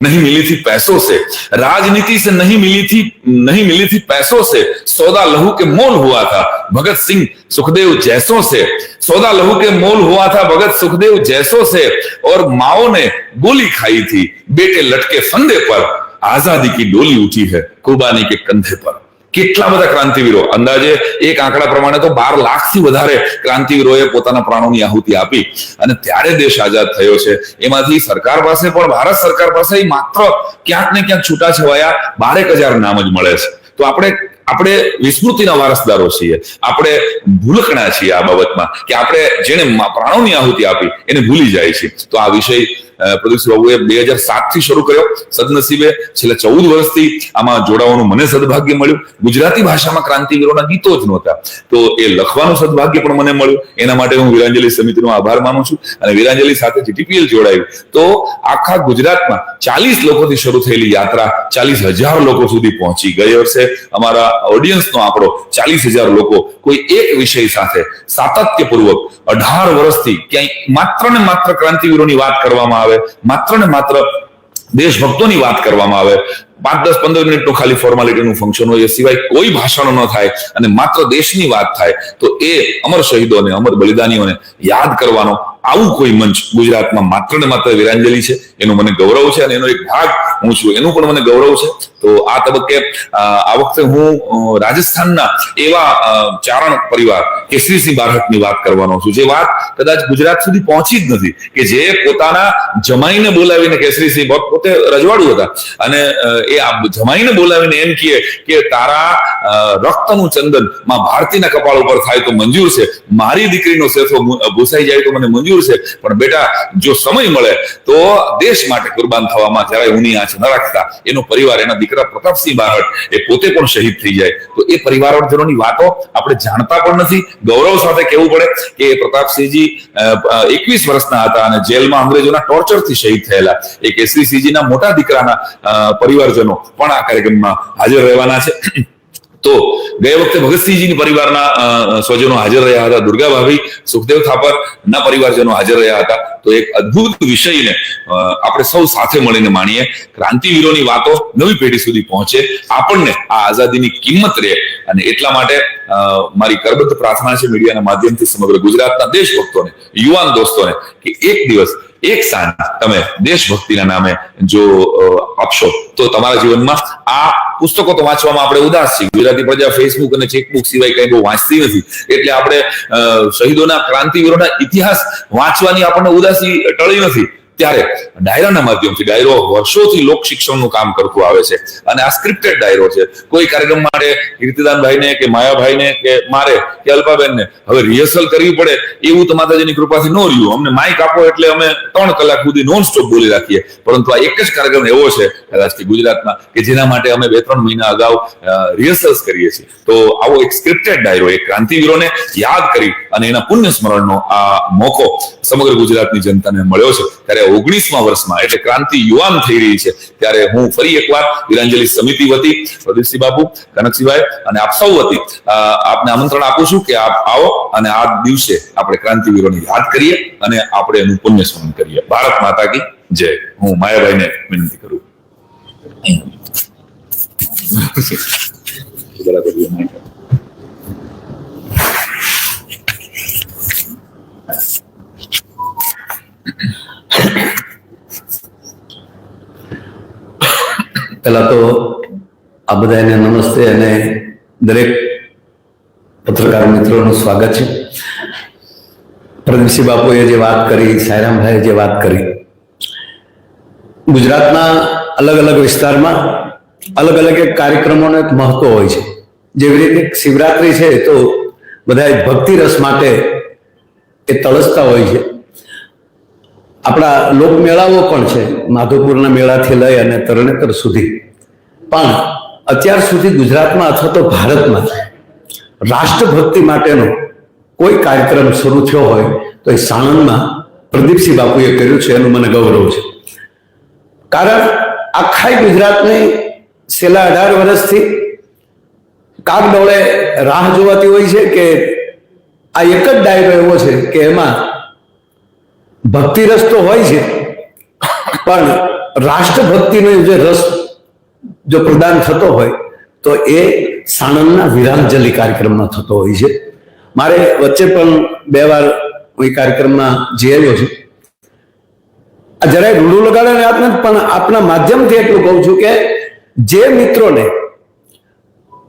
नहीं मिली थी पैसों से, राजनीति से नहीं मिली थी पैसों से, सौदा लहू के मोल हुआ था भगत सिंह सुखदेव जैसों से, सौदा लहू के मोल हुआ था भगत सुखदेव जैसों से, और माओ ने गोली खाई थी बेटे लटके फंदे पर, आजादी की डोली उठी है कुर्बानी के कंधे पर। કેટલા બધા ક્રાંતિવીરો, અંદાજે એક આંકડા પ્રમાણે તો 12 લાખથી વધારે ક્રાંતિવીરોએ પોતાના પ્રાણોની આહુતિ આપી અને ત્યારે દેશ આઝાદ થયો છે। એમાંથી સરકાર પાસે પણ, ભારત સરકાર પાસે માત્ર ક્યાંક ને ક્યાંક છૂટાછવાયા 12,000 નામ જ મળે છે। તો આપણે વિસ્મૃતિના વારસદારો છીએ, આપણે ભૂલકણા છીએ આ બાબતમાં કે આપણે જેને પ્રાણોની આહુતિ આપી એને ભૂલી જાય છે। તો આ વિષય પ્રદીપસિંહ બાબુએ 2007 થી શરૂ કર્યો। સદનસીબે છેલ્લા 14 વર્ષથી આમાં જોડાવાનું મને સદભાગ્ય મળ્યું। ગુજરાતી ભાષામાં ક્રાંતિવીરોના ગીતો જ નહોતા, તો એ લખવાનું સદભાગ્ય પણ મને મળ્યું। એના માટે હું વીરાંજલિ સમિતિનો આભાર માનું છું અને વીરાંજલિ સાથે જીટીપીએલ જોડાયું તો આખા ગુજરાતમાં 40 લોકોથી શરૂ થયેલી યાત્રા 40,000 લોકો સુધી પહોંચી ગઈ। વર્ષે અમારા ઓડિયન્સનો આંકડો 40,000 લોકો કોઈ એક વિષય સાથે સાતત્યપૂર્વક 18 વર્ષથી ક્યાંય માત્ર ને માત્ર ક્રાંતિવીરોની વાત કરવામાં આવે, માત્ર ને માત્ર દેશભક્તોની વાત કરવામાં આવે, 5-10-15 મિનિટનું ખાલી ફોર્માલિટીનું ફંક્શન હોય, એ સિવાય કોઈ ભાષણો ન થાય અને માત્ર દેશની વાત થાય, તો એ અમર શહીદોને, અમર બલિદાનીઓને યાદ કરવાનો આવું કોઈ મંચ ગુજરાતમાં માત્ર ને માત્ર વીરાંજલિ છે। એનું મને ગૌરવ છે અને એનો એક ભાગ હું છું, એનું પણ મને ગૌરવ છે। તો આ તબક્કે આ વખતે હું રાજસ્થાનના એવા ચારણ પરિવાર કેસરીસિંહ બારહટની વાત કરવાનો છું, જે વાત કદાચ ગુજરાત સુધી પહોંચી જ નથી, કે જે પોતાના જમાઈને બોલાવીને, કેસરીસિંહ પોતે રજવાડું હતા અને એ જમાઈને બોલાવીને એમ કહે કે તારા રક્તનું ચંદન માં ભારતીના કપાળ ઉપર થાય તો મંજૂર છે, મારી દીકરીનો સેથો ભૂસાઈ જાય તો મને મંજૂર છે, પણ બેટા જો સમય મળે તો દેશ માટે કુરબાન થવામાં જરાય ઊની આંચ ન રાખતા। એનો પરિવાર, એના દીકરા પ્રતાપસિંહ બારહટ એ પોતે પણ શહીદ થઈ જાય તો એ પરિવારજનોની વાતો આપણે જાણતા પણ નથી। ગૌરવ સાથે કહેવું પડે કે પ્રતાપસિંહજી 21 વર્ષના હતા અને જેલમાં અંગ્રેજોના ટોર્ચરથી શહીદ થયેલા। એ કેસરીસિંહજીના મોટા દીકરાના પરિવારજનો પણ આ કાર્યક્રમમાં હાજર રહેવાના છે। તો ગયા વખતે ભગતસિંહજીની પરિવારના સ્વજનો હાજર રહ્યા હતા, દુર્ગા ભાભી, સુખદેવ થાપર ના પરિવારજનો હાજર રહ્યા હતા। તો એક અદ્ભુત વિષયને આપણે સૌ સાથે મળીને માણીએ, ક્રાંતિવીરોની વાતો નવી પેઢી સુધી પહોંચે, આપણને આ આઝાદીની કિંમત રહે, અને એટલા માટે મારી કરબદ્ધ પ્રાર્થના છે મીડિયાના માધ્યમથી સમગ્ર ગુજરાતના દેશભક્તોને, યુવાન દોસ્તોને, કે એક દિવસ, એક સાંજ તમે દેશભક્તિના નામે જો આપશો તો તમારા જીવનમાં આ પુસ્તકો તો વાંચવામાં આપણે ઉદાસ છીએ। ગુજરાતી પ્રજા ફેસબુક અને ચેકબુક સિવાય કઈ બહુ વાંચતી નથી, એટલે આપણે શહીદોના, ક્રાંતિવીરોના ઇતિહાસ વાંચવાની આપણને ઉદાસી ટળી નથી। ત્યારે ડાયરાના માધ્યમથી, ડાયરો વર્ષોથી લોક શિક્ષણનું કામ કરતું આવે છે અને આ સ્ક્રિપ્ટેડ ડાયરો છે। કોઈ કાર્યક્રમ માટે કીર્તિદાનભાઈને કે માયાભાઈને કે મારે કે અલ્પાબેનને હવે રિહર્સલ કરવી પડે એવું તો માતાજીની કૃપાથી ન રહ્યું। અમને માઇક આપો એટલે અમે 3 કલાક સુધી નોન સ્ટોપ બોલી રાખીએ, પરંતુ આ એક જ કાર્યક્રમ એવો છે કદાચ કે ગુજરાતમાં કે જેના માટે અમે 2-3 મહિના અગાઉ રિહર્સલ્સ કરીએ છીએ। તો આવો એક સ્ક્રિપ્ટેડ ડાયરો, એક ક્રાંતિવીરોને યાદ કરી અને એના પુણ્ય સ્મરણનો આ મોકો સમગ્ર ગુજરાતની જનતાને મળ્યો છે। ત્યારે 19મા વર્ષમાં, એટલે ક્રાંતિ યુવાન થઈ રહી છે, ત્યારે હું ફરી એકવાર વીરાંજલિ સમિતિ વતી પ્રદીપસિંહ બાબુ, કનકસિંહભાઈ અને આપ સૌ વતી આપને આમંત્રણ આપું છું કે આપ આવો અને આ દિવસે આપણે ક્રાંતિવીરોને યાદ કરીએ અને આપણે એનું પુણ્ય સ્મરણ કરીએ। ભારત માતા કી જય। હું માયાભાઈને વિનંતી કરું। પહેલા તો આ બધાને નમસ્તે અને દરેક પત્રકાર મિત્રોનું સ્વાગત છે। પ્રદીપસિંહ બાપુએ જે વાત કરી, સાયરામભાઈએ જે વાત કરી, ગુજરાતના અલગ અલગ વિસ્તારમાં અલગ અલગ એક કાર્યક્રમોનો એક મહત્વ હોય છે। જેવી રીતે શિવરાત્રી છે તો બધા ભક્તિ રસ માટે એ તળસતા હોય છે। આપણા લોકમેળાઓ પણ છે, માધવપુરના મેળાથી લઈ અને તરણેતર સુધી, પણ અત્યાર સુધી ગુજરાતમાં અથવા તો ભારતમાં રાષ્ટ્રભક્તિ માટેનો કોઈ કાર્યક્રમ શરૂ થયો હોય તો એ સાણંદમાં પ્રદીપસિંહ બાપુએ કર્યું છે, એનું મને ગૌરવ છે। કારણ આખા ગુજરાતને છેલ્લા 18 વર્ષથી કાગડોળે રાહ જોવાતી હોય છે કે આ એક જ ડાયરો એવો છે કે એમાં ભક્તિ રસ તો હોય છે, પણ રાષ્ટ્રભક્તિનો જે રસ જો પ્રદાન થતો હોય તો એ સાણંદના વીરાંજલિ કાર્યક્રમમાં થતો હોય છે. મારે વચ્ચે પણ 2 વાર એ કાર્યક્રમમાં જઈ આવ્યો છું. આ જરાય રૂડું લગાડે વાત નથી, પણ આપના માધ્યમથી એટલું કહું છું કે જે મિત્રોને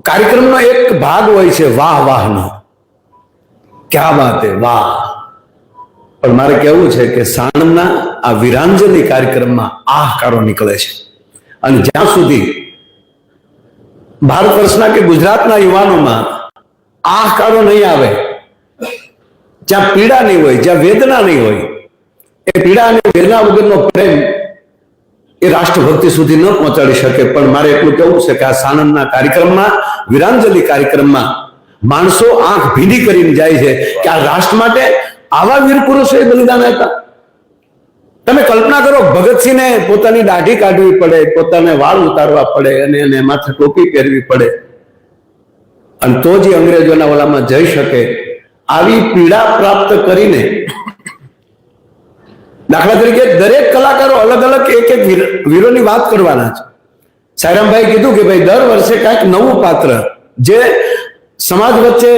કાર્યક્રમનો એક ભાગ હોય છે વાહ વાહનો, ક્યા વાત હે, વાહ, પણ મારે કહેવું છે કે સાણંદના આ વીરાંજલિ કાર્યક્રમમાં આહકારો નીકળે છે. અને જ્યાં સુધી ભારત વર્ષના કે ગુજરાતના યુવાનોમાં આહકારો નહીં આવે, જ્યાં પીડા નહીં હોય, જ્યાં વેદના નહીં હોય, એ પીડા અને વેદના વગરનો પ્રેમ એ રાષ્ટ્રભક્તિ સુધી ન પહોંચાડી શકે. પણ મારે એટલું કહેવું છે કે આ સાણંદના કાર્યક્રમમાં, વીરાંજલિ કાર્યક્રમમાં માણસો આંખ ભીંડી કરીને જાય છે કે આ રાષ્ટ્ર માટે આવા વીર પુરુષોએ બલિદાન આપ્યા. તમે કલ્પના કરો, ભગતસિંહને પોતાની દાઢી કાઢવી પડે, પોતાને વાળ ઉતારવા પડે અને એને માથે ટોપી પહેરવી પડે, અને તો જ અંગ્રેજોના ઓલામાં જઈ શકે. આવી પીડા પ્રાપ્ત કરીને, દાખલા તરીકે દરેક કલાકારો અલગ અલગ એક એક વીરોની વાત કરવાના છે. સાયરામભાઈ કીધું કે ભાઈ દર વર્ષે કાંઈક નવું પાત્ર જે સમાજ વચ્ચે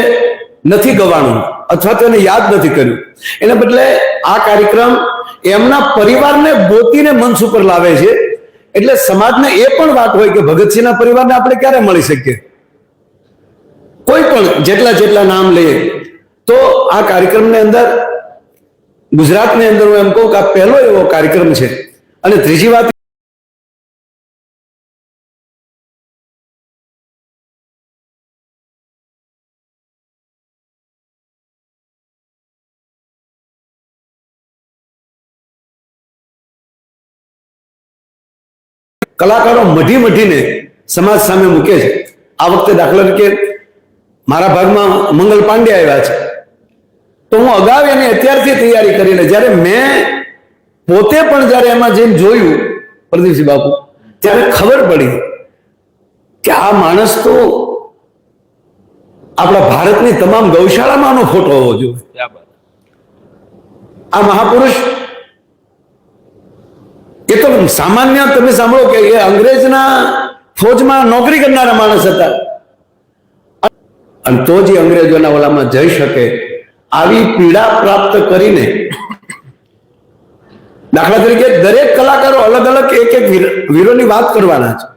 નથી ગવાણું અથવા તો એને યાદ નથી કર્યું, એને બદલે આ કાર્યક્રમ એમના પરિવારને બોતીને મંચ ઉપર લાવે છે. એટલે સમાજને એ પણ વાત હોય કે ભગતસિંહના પરિવારને આપણે ક્યારે મળી શકીએ. કોઈ પણ જેટલા નામ લઈએ તો આ કાર્યક્રમની અંદર, ગુજરાતની અંદર હું એમ કહું કે આ પહેલો એવો કાર્યક્રમ છે. અને ત્રીજી વાત, કલાકારો મઢીને સમાજ સામે મૂકે છે. આ વખતે દાખલા તરીકે મારા ભાગમાં મંગલ પાંડે આવ્યા છે, તો હું અગાઉ એની અત્યારથી તૈયારી કરીને, જ્યારે મેં પોતે પણ જ્યારે એમાં જઈને જોયું પ્રદીપસિંહ બાપુ, ત્યારે ખબર પડી કે આ માણસ તો આપણા ભારતની તમામ ગૌશાળામાં આનો ફોટો હોવો જોઈએ. આ મહાપુરુષ એ તો સામાન્ય, તમે સાંભળો કે એ અંગ્રેજના ફોજમાં નોકરી કરનારા માણસ હતા, અને તો જ અંગ્રેજોના ઓલામાં જઈ શકે. આવી પીડા પ્રાપ્ત કરીને, દાખલા તરીકે દરેક કલાકારો અલગ અલગ એક એક વીરોની વાત કરવાના છે.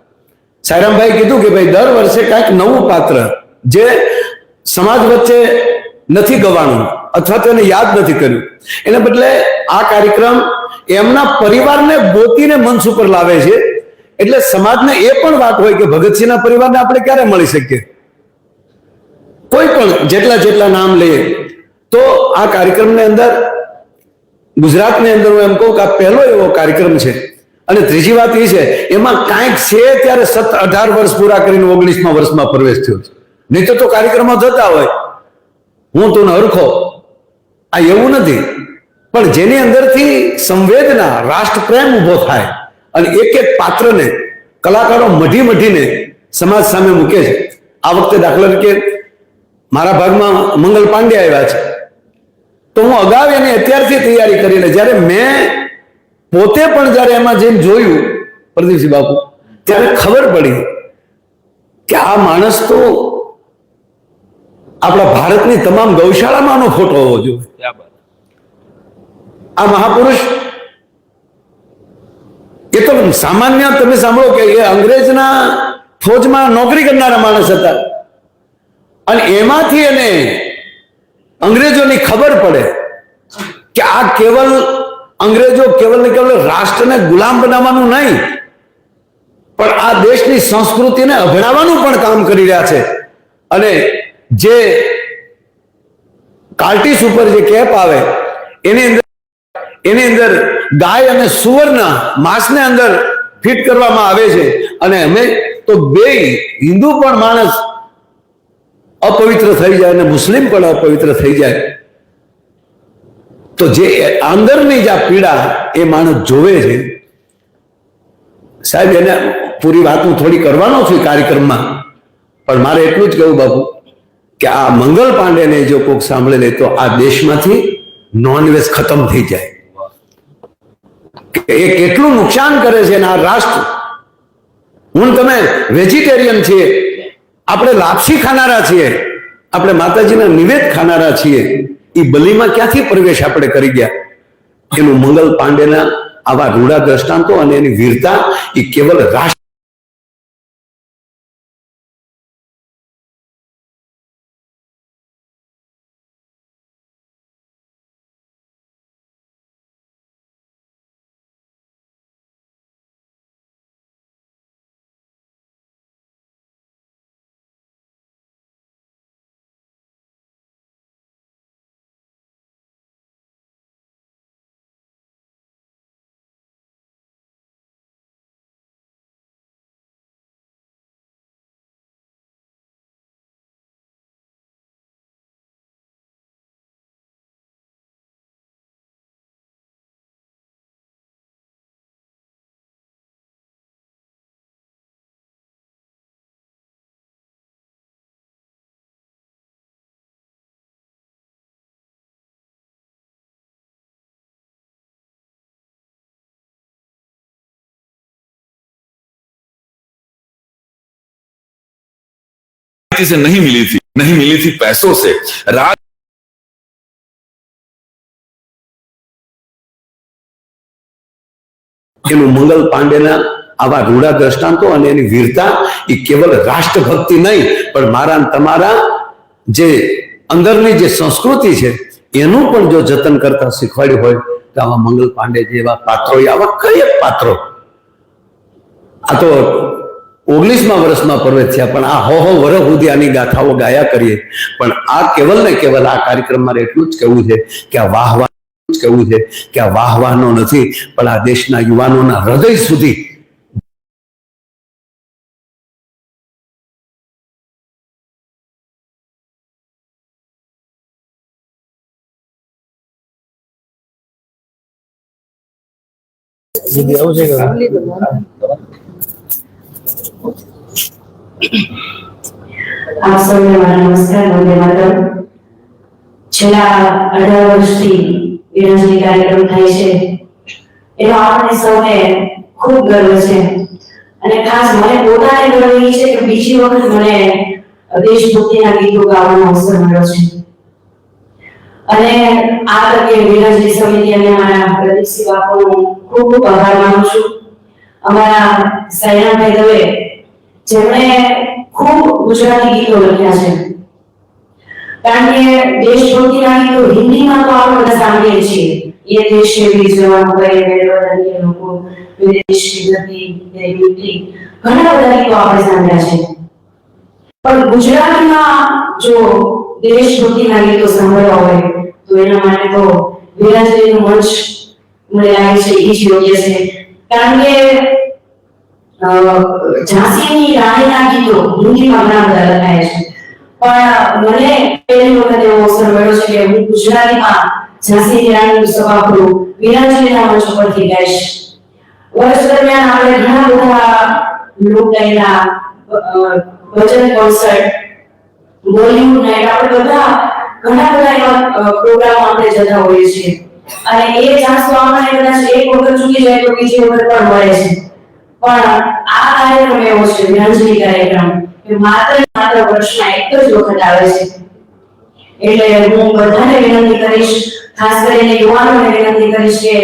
સાયરામભાઈ કીધું કે ભાઈ દર વર્ષે કાંઈક નવું પાત્ર જે સમાજ વચ્ચે નથી ગવાણું અથવા તો એને યાદ નથી કર્યું, એને બદલે આ કાર્યક્રમ એમના પરિવારને બોતીને મંચ ઉપર લાવે છે. એટલે સમાજને એ પણ વાત હોય કે ભગતસિંહના પરિવારને આપણે ક્યારે મળી શકીએ. કોઈ પણ જેટલા નામ લઈએ તો આ કાર્યક્રમની અંદર, ગુજરાતની અંદર હું એમ કહું કે આ પહેલો એવો કાર્યક્રમ છે. અને ત્રીજી વાત એ છે, એમાં કાંઈક છે ત્યારે 18 વર્ષ પૂરા કરીને 19મા વર્ષમાં પ્રવેશ થયો છે. નહીં તો કાર્યક્રમો થતા હોય હું તું હરખો, આ એવું નથી. પણ જેની અંદરથી સંવેદના, રાષ્ટ્રપ્રેમ ઉભો થાય અને એક એક પાત્રને કલાકારો મઢીને સમાજ સામે મૂકે છે. આ વખતે દાખલા તરીકે મારા ભાગમાં મંગલ પાંડે આવ્યા છે, તો હું અગાઉ એની અત્યારથી તૈયારી કરીને, જ્યારે મેં પોતે પણ જ્યારે એમાં જઈને જોયું પ્રદીપસિંહ બાપુ, ત્યારે ખબર પડી કે આ માણસ તો આપણા ભારતની તમામ ગૌશાળામાં આનો ફોટો હોવો જોઈએ. આ મહાપુરુષ એ તો સામાન્ય, તમે સાંભળો કે એ અંગ્રેજના ફોજમાં નોકરી કરનારા માણસ હતા, અને એમાંથી એને અંગ્રેજોની ખબર પડે કે આ અંગ્રેજો કેવલ ને કેવલ રાષ્ટ્રને ગુલામ બનાવવાનું નહીં, પણ આ દેશની સંસ્કૃતિને અભડાવવાનું પણ કામ કરી રહ્યા છે. અને જે કાર્ટિસ ઉપર જે કેપ આવે એની અંદર ગાય અને સુવરના માંસને અંદર ફિટ કરવામાં આવે છે. અને અમે તો બે હિન્દુ પણ માણસ અપવિત્ર થઈ જાય અને મુસ્લિમ પણ અપવિત્ર થઈ જાય, તો જે અંદરની જે પીડા એ માણસ જોવે છે. સાહેબ, એને પૂરી વાત હું થોડી કરવાનો છું કાર્યક્રમમાં, પણ મારે એટલું જ કહ્યું બાપુ કે આ મંગલ પાંડેને જો કોઈક સાંભળે લે તો આ દેશમાંથી નોનવેજ ખતમ થઈ જાય. કે એ કેટલું નુકસાન કરે છે. અને આ રાષ્ટ્ર, હું તમે વેજીટેરિયન છીએ, આપણે લાપસી ખાનારા છીએ, આપણે માતાજીના નિવેદ ખાનારા છીએ, એ બલીમાં ક્યાંથી પ્રવેશ આપણે કરી ગયા? એનું મંગલ પાંડેના આવા રૂડા દ્રષ્ટાંતો અને એની વીરતા એ કેવલ રાષ્ટ્ર से नहीं मिली थी पैसों से। એનું મંગલ પાંડેના આવા રૂડા દ્રષ્ટાંતો અને એની વીરતા એ કેવલ રાષ્ટ્રભક્તિ નહીં, પણ મારા તમારા જે અંદરની જે સંસ્કૃતિ છે એનું પણ જો જતન કરતા શીખવાડ્યું હોય તો આવા મંગલ પાંડે જેવા પાત્રો, આવા કઈ પાત્રો, આ તો 19મા વર્ષમાં પ્રવેશ થયા, પણ આ હો વર્ષ સુધી આની ગાથાઓ ગાયા કરીએ. પણ આ કેવલ ને કેવલ આ કાર્યક્રમમાં એટલું જ કહેવું છે કે આ વાહવાનો નથી, પણ આ દેશના યુવાનોના હૃદય સુધી આપ સૌને મારા નમસ્કાર. વંદે માતરમ. છેલ્લા 18 વર્ષથી વિરંજની કાર્યક્રમ થાય છે એનો આપણે સૌને ખૂબ ગર્વ છે. અને ખાસ મને પોતાને ગર્વ એ છે કે બીજી વખત મને દેશભક્તિના ગીતો ગાવાનો અવસર મળ્યો છે. અને આ તકે વિરંજની સમિતિ અને મારા પ્રદીપસિંહ બાપુનો ખૂબ ખૂબ આભાર માનું છું. અમારા સાયનાભાઈ દવે જેમણે ખૂબ ગુજરાતી ગીતો લખ્યા છે, કારણ કે દેશભક્તિના ગીતો હિન્દીમાં તો આપણે બધા સાંભળીએ છીએ, ये देश के वीर जवान गए मेरे वतन के लोगों, मेरे देश की धरती मेरी मिट्टी, ઘણા બધા ગીતો આપણે સાંભળ્યા છે. પણ ગુજરાતીમાં જો દેશભક્તિના ગીતો સાંભળવા હોય તો એના માટે તો વિરાજલીનું મંચ મને લાગે છે એ જ યોગ્ય છે. કારણ કે ઝાંસીની રાણીના ગીતો હિન્દીમાં ઘણા બધા લખાયા છે, પણ મને પહેલી વખત એવો અવસર મળ્યો છે કે હું ગુજરાતીમાં ઝાંસીની રાણીનું સભાખરું વિરાજલીના મંચ પરથી ગાઈશ. વર્ષ દરમિયાન આપણે ઘણા બધા લોકગાયના, ભજન કોન્સર્ટ, બોલિવૂડ નાઇટ, આપણે ઘણા બધા એવા પ્રોગ્રામ આપણે જતા હોઈએ છીએ. અને એ ચાન્સ તો આપણને કદાચ એક વખત ચૂકી જાય તો બીજી વખત પણ મળે છે. પણ આ કાર્યક્રમ એવો છે, વિરાજલી કાર્યક્રમ, કે માત્ર વર્ષમાં એક જ વખત આવે છે. એટલે હું બધાને વિનંતી કરીશ, ખાસ કરીને યુવાનોને વિનંતી કરીશ કે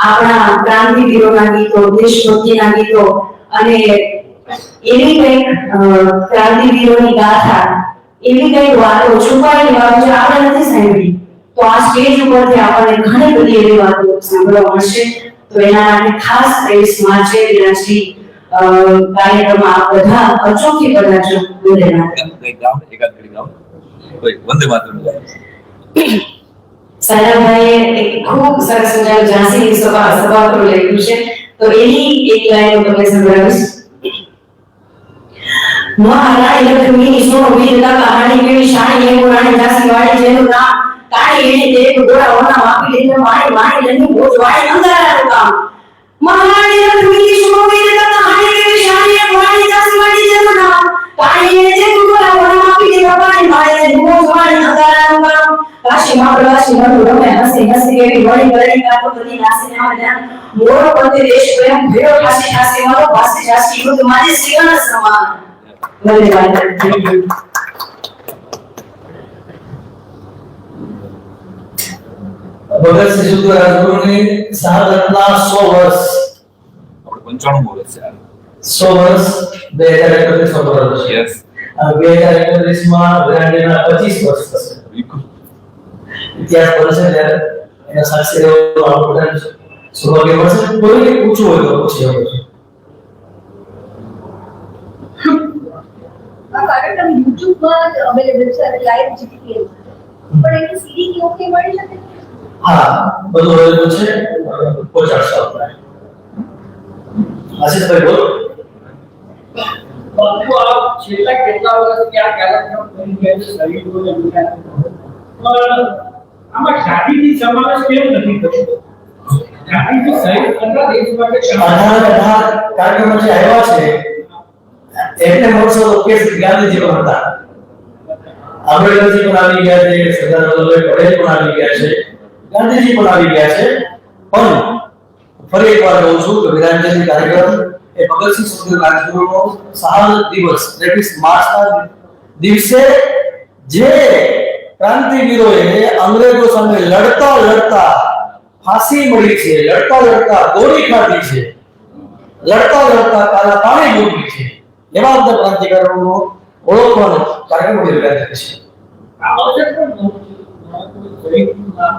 આપણા ક્રાંતિવીરોના ગીતો, દેશભક્તિના ગીતો અને એવી કંઈક ક્રાંતિવીરોની ગાથા, એવી કંઈક વાતો, છુપાયેલી વાતો જે આપણે નથી સાંભળી, તો આ સ્ટેજ ઉપરથી આપણને ઘણી બધી એવી વાતો સાંભળવા મળશે. તો એના માટે ખાસ 23 માર્ચે વિરાજલી કાર્યક્રમમાં આપ બધા અચૂકથી પધારજો. વંદે માતરમ. સાયરાભાઈએ એક ખૂબ સરસ મજાનું ઝાંસીની સભાખરું લખ્યું છે, તો એની એક લાઈન હું તમને સંભળાવીશ. મહારાણી લક્ષ્મીની સો વીરતા કહાણી કેવી શાણી એ પુરાણી ઝાંસી વાળી જેનું નામ કાળી એની દેખ ગોળા ઓના માપી લીધે માણી માણી લની મોજ વાળી અંધારાનું કામ. મહારાણી લક્ષ્મીની સો વીરતા કહાણી કેવી શાણી એ પુરાણી ઝાંસી વાળી જેનું નામ કાળી એની દેખ ગોળા ઓના માપી લીધે માણી માણી લની મોજ વાળી અંધારાનું કામ. કાશીમાં પ્રવાસી મન રમે હસી હસી કેવી વળી ઘણી ઘણી વાતો બધી નાસીને આવે મોરો પતે દેશ પ્રેમ ભેરો ખાસી ખાસી મારો ભાસી જાસી યુદ્ધ મારી સિંહણ સમાન ધન્યવાદ ભગતસિંહ સુખદેવ રાજગુરુની શહાદતના 100 વર્ષ આપણે 95 વર્ષ છે 100 વર્ષ 2031 વર્ષ છે યસ 2031 માં વિરાંડીના 25 વર્ષ થશે બિલકુલ ઇતિહાસ બનશે ત્યારે એના સાક્ષી રહેવાનું આપણું બધાને સૌભાગ્ય મળશે કોઈને પૂછવું હોય તો પૂછી શકો છો આ કાર્યક્રમ YouTube પર અવેલેબલ છે લાઈવ જીટીપીએલ પણ એની સીડી કેવું કે મળી શકે હા બધું અવેલેબલ છે પહોંચાડશો આપણે આશીષભાઈ બોલો બાપુ આપ છેલ્લા કેટલા વર્ષથી આ કાર્યક્રમ કરી રહ્યા છો શહીદોને વિચાર પણ આમાં જાતિથી સમાવેશ કેમ નથી થતો જાતિથી શહીદ કરવા દેશ માટે અઢાર કાર્યક્રમો જે આવ્યા છે એટલે મોટો કેસ ગાંધીજી પણ હતા આંબેડકરજી પણ આવી ગયા છે સરદાર વલ્લભભાઈ પટેલ પણ આવી ગયા છે ગાંધીજી પણ આવી ગયા છે પણ ફરી એકવાર કહું છું કે વિરાંજલી કાર્યક્રમ એ ભગતસિંહ સુખદેવ રાજગુરુનો શહાદત દિવસ 23 માર્ચના દિવસે જે ક્રાંતિવીરોએ અંગ્રેજો સામે લડતા લડતા ફાંસી મળી છે લડતા લડતા ગોળી ખાધી છે લડતા લડતા કાલા પાણી ભોગવી છે એવા બધા ક્રાંતિકારોનો ઓળખવાનો કાર્યક્રમ યોજાય છે આ અવસર પણ શહીદનું નામ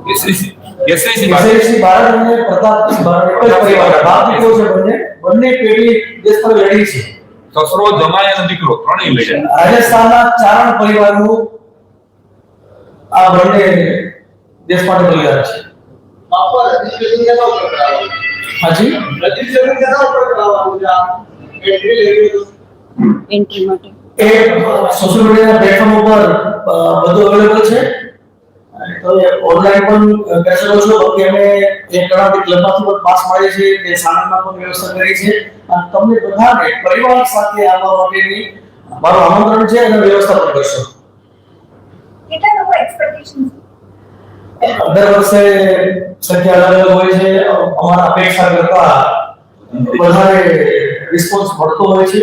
કેસરીસિંહ કેસરીસિંહ ભારત અને પ્રતાપસિંહ ભારત એક જ પરિવારના બાપ દીકરો છે બંને પેઢી દેશ પર લડી છે સસરો જમાઈ અને દીકરો ત્રણેય લડ્યા રાજસ્થાનના ચારણ પરિવારનું આ બંને દેશ માટે બલિદાન છે બાપુ રજીસ્ટ્રેશન કેના ઉપર કરાવવાનું હાજી રજીસ્ટ્રેશન કેના ઉપર કરાવવાનું છે આ એન્ટ્રી માટે એ સોશિયલ મીડિયાના પ્લેટફોર્મ ઉપર બધું અવેલેબલ છે તો ઓનલાઈન પણ કરી શકો છો બાકી અમે એક કરાટી ક્લબમાંથી પણ પાસ મળે છે તે સામાનમાં પણ વ્યવસ્થા કરી છે અને તમને બધાને પરિવાર સાથે આવવા માટેની મારું આમંત્રણ છે અને વ્યવસ્થા પણ કરશો કેટલા લોકો એક્સપેક્ટેશન દર વર્ષે સંખ્યા અલગ અલગ હોય છે અમારા અપેક્ષા કરતા વધારે રિસ્પોન્સ મળતો હોય છે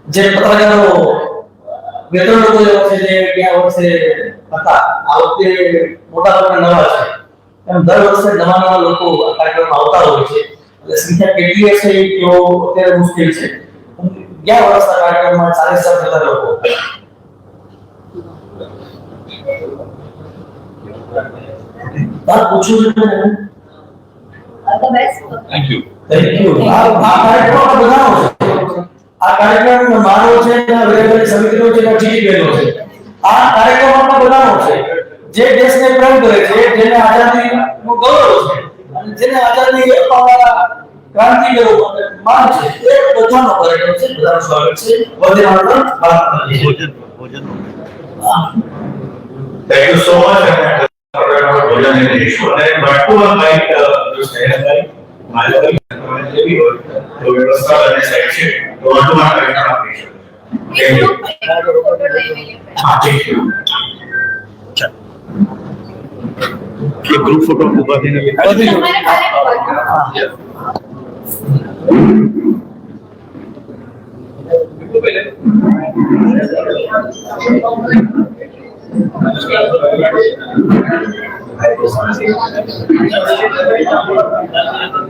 જે પત્રકારો બે ત્રણ લોકો એવા છે જે ગયા વર્ષે હતા આ વખતે મોટા ભાગના નવા છે એમ દર વર્ષે નવા નવા લોકો આ કાર્યક્રમમાં આવતા હોય છે એટલે સંખ્યા કેટલી હશે એ કેવો અત્યારે મુશ્કેલ છે ગયા વર્ષના કાર્યક્રમમાં 40,000 જેટલા લોકો પૂછું છું the best thank you thank you આ કાર્યક્રમ બનાવો છે આ કાર્યક્રમ મારો છે અને વેરેબલ સમિતિનો છે અને જીટીપીનો છે આ કાર્યક્રમ આપણે બનાવવો છે જે દેશને પ્રેમ કરે છે જેને આઝાદીનું ગૌરવ છે અને જેને આઝાદી અપાવવાના ક્રાંતિકારો માન છે એ બધાનો કાર્યક્રમ છે બધાનું સ્વાગત છે વંદે માતરમ ભારત માતા કી જય Thank you so much. ભોજન લઈશું અને બાટુ માઈક જો શહેરભાઈ માલભાઈ જેવી હોય તો વ્યવસ્થા અને સાઈડ છે તો વાંધો કાર્યક્રમ આપીશું. Thank you. હા, thank you. A group photo ઉભા થઈને Thank you.